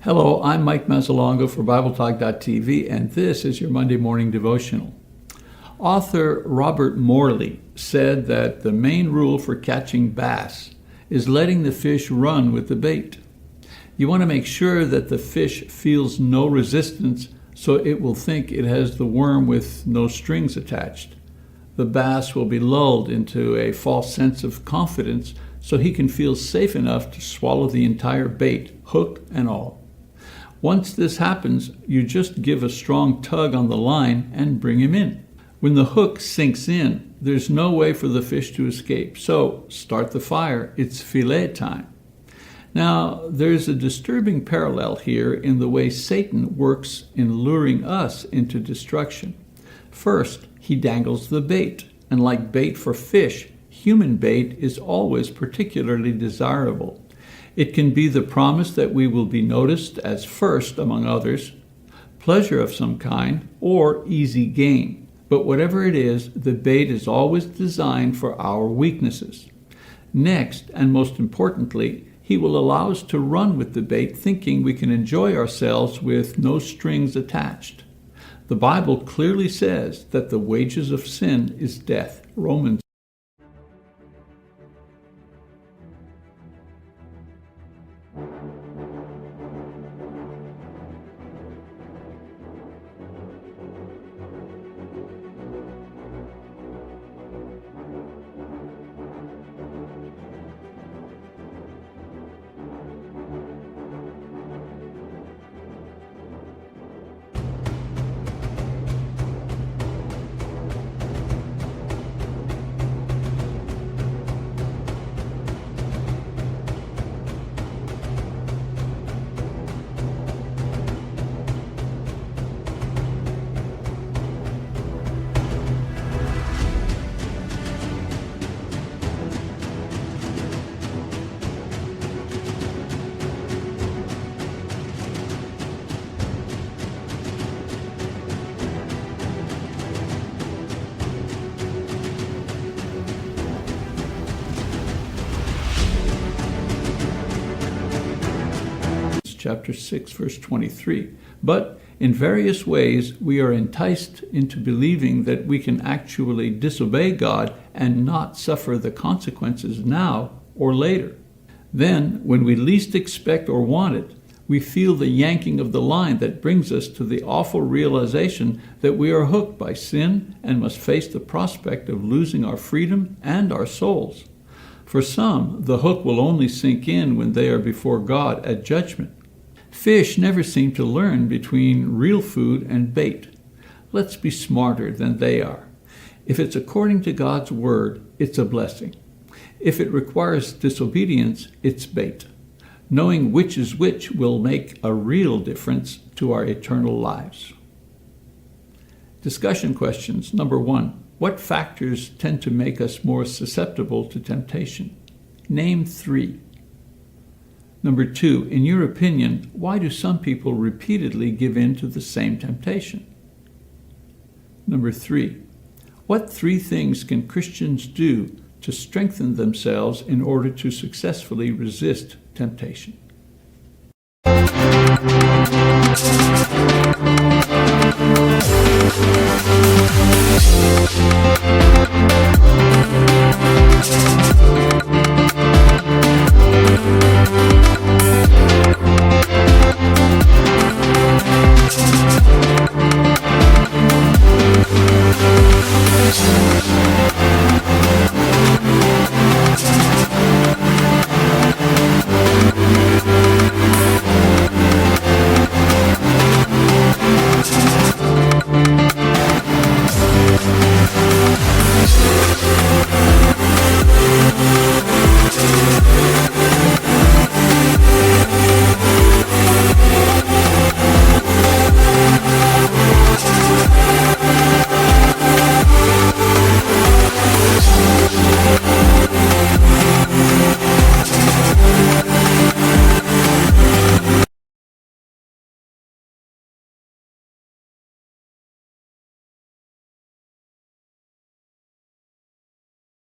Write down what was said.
Hello, I'm Mike Mazzalongo for BibleTalk.tv, and this is your Monday morning devotional. Author Robert Morley said that the main rule for catching bass is letting the fish run with the bait. You want to make sure that the fish feels no resistance so it will think it has the worm with no strings attached. The bass will be lulled into a false sense of confidence so he can feel safe enough to swallow the entire bait, hook and all. Once this happens, you just give a strong tug on the line and bring him in. When the hook sinks in, there's no way for the fish to escape. So start the fire. It's fillet time. Now, there's a disturbing parallel here in the way Satan works in luring us into destruction. First, he dangles the bait, and like bait for fish, human bait is always particularly desirable. It can be the promise that we will be noticed as first among others, pleasure of some kind, or easy gain. But whatever it is, the bait is always designed for our weaknesses. Next, and most importantly, he will allow us to run with the bait thinking we can enjoy ourselves with no strings attached. The Bible clearly says that the wages of sin is death. Romans. Chapter 6, verse 23. But in various ways we are enticed into believing that we can actually disobey God and not suffer the consequences now or later. Then, when we least expect or want it, we feel the yanking of the line that brings us to the awful realization that we are hooked by sin and must face the prospect of losing our freedom and our souls. For some, the hook will only sink in when they are before God at judgment. Fish never seem to learn between real food and bait. Let's be smarter than they are. If it's according to God's word, it's a blessing. If it requires disobedience, it's bait. Knowing which is which will make a real difference to our eternal lives. Discussion questions. Number 1. What factors tend to make us more susceptible to temptation? Name 3. Number 2, in your opinion, why do some people repeatedly give in to the same temptation? Number 3, what 3 things can Christians do to strengthen themselves in order to successfully resist temptation?